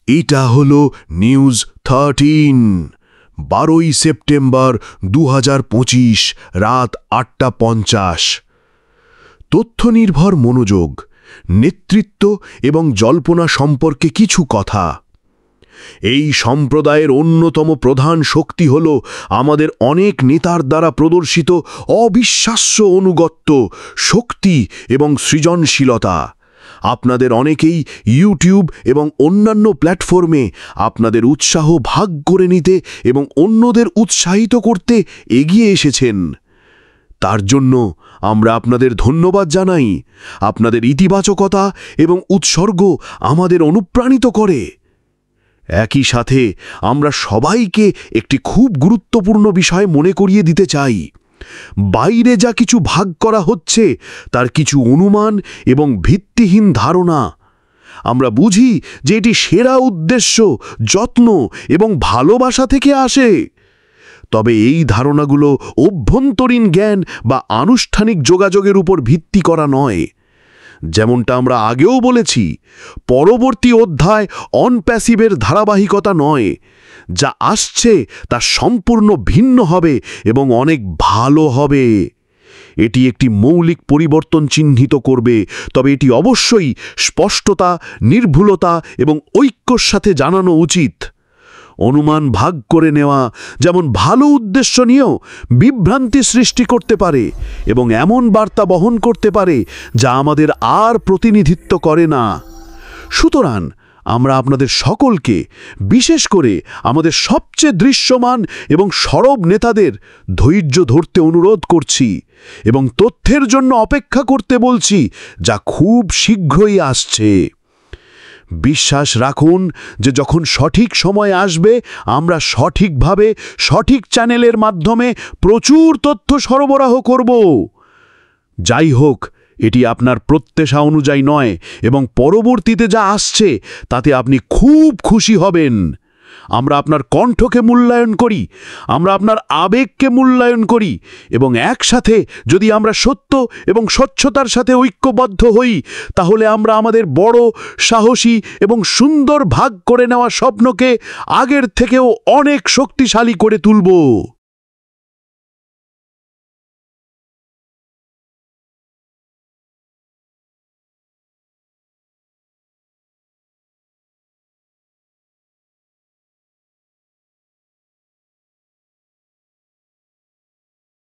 এটা হলো news 13, 12ই September 2025, রাত 8:50। তথ্যনির্ভর মনোযোগ, নেতৃত্ব এবং জল্পনা সম্পর্কে কিছু কথা। এই সম্প্রদায়ের অন্যতম প্রধান শক্তি হল আমাদের অনেক নেতার দ্বারা প্রদর্শিত অবিশ্বাস্য আনুগত্য, শক্তি এবং সৃজনশীলতা। আপনাদের অনেকেই ইউটিউব এবং অন্যান্য প্ল্যাটফর্মে আপনাদের উৎসাহ ভাগ করে নিতে এবং অন্যদের উৎসাহিত করতে এগিয়ে এসেছেন। তার জন্য আমরা আপনাদের ধন্যবাদ জানাই। আপনাদের ইতিবাচকতা এবং উৎসর্গ আমাদের অনুপ্রাণিত করে। একই সাথে আমরা সবাইকে একটি খুব গুরুত্বপূর্ণ বিষয় মনে করিয়ে দিতে চাই। বাইরে যা কিছু ভাগ করা হচ্ছে তার কিছু অনুমান এবং ভিত্তিহীন ধারণা। আমরা বুঝি যে এটি সেরা উদ্দেশ্য, যত্ন এবং ভালোবাসা থেকে আসে। তবে এই ধারণাগুলো অভ্যন্তরীণ জ্ঞান বা আনুষ্ঠানিক যোগাযোগের উপর ভিত্তি করা নয়। যেমনটা আমরা আগেও বলেছি, পরবর্তী অধ্যায় অনপ্যাসিভের ধারাবাহিকতা নয়। যা আসছে তা সম্পূর্ণ ভিন্ন হবে এবং অনেক ভালো হবে। এটি একটি মৌলিক পরিবর্তন চিহ্নিত করবে, তবে এটি অবশ্যই স্পষ্টতা, নির্ভুলতা এবং ঐক্যর সাথে জানানো উচিত। অনুমান ভাগ করে নেওয়া যেমন ভালো উদ্দেশ্য নিয়েও বিভ্রান্তি সৃষ্টি করতে পারে এবং এমন বার্তা বহন করতে পারে যা আমাদের আর প্রতিনিধিত্ব করে না। সুতরাং আমরা আপনাদের সকলকে, বিশেষ করে আমাদের সবচেয়ে দৃশ্যমান এবং সরব নেতাদের ধৈর্য ধরতে অনুরোধ করছি এবং তথ্যের জন্য অপেক্ষা করতে বলছি, যা খুব শীঘ্রই আসছে। বিশ্বাস রাখুন যে যখন সঠিক সময় আসবে, আমরা সঠিকভাবে সঠিক চ্যানেলের মাধ্যমে প্রচুর তথ্য সরবরাহ করব। যাই হোক, এটি আপনার প্রত্যাশা অনুযায়ী নয় এবং পরবর্তীতে যা আসছে তাতে আপনি খুব খুশি হবেন। আমরা আপনার কণ্ঠকে মূল্যায়ন করি, আমরা আপনার আবেগকে মূল্যায়ন করি এবং একসাথে যদি আমরা সত্য এবং স্বচ্ছতার সাথে ঐক্যবদ্ধ হই, তাহলে আমরা আমাদের বড়, সাহসী এবং সুন্দর ভাগ করে নেওয়া স্বপ্নকে আগের থেকেও অনেক শক্তিশালী করে তুলব।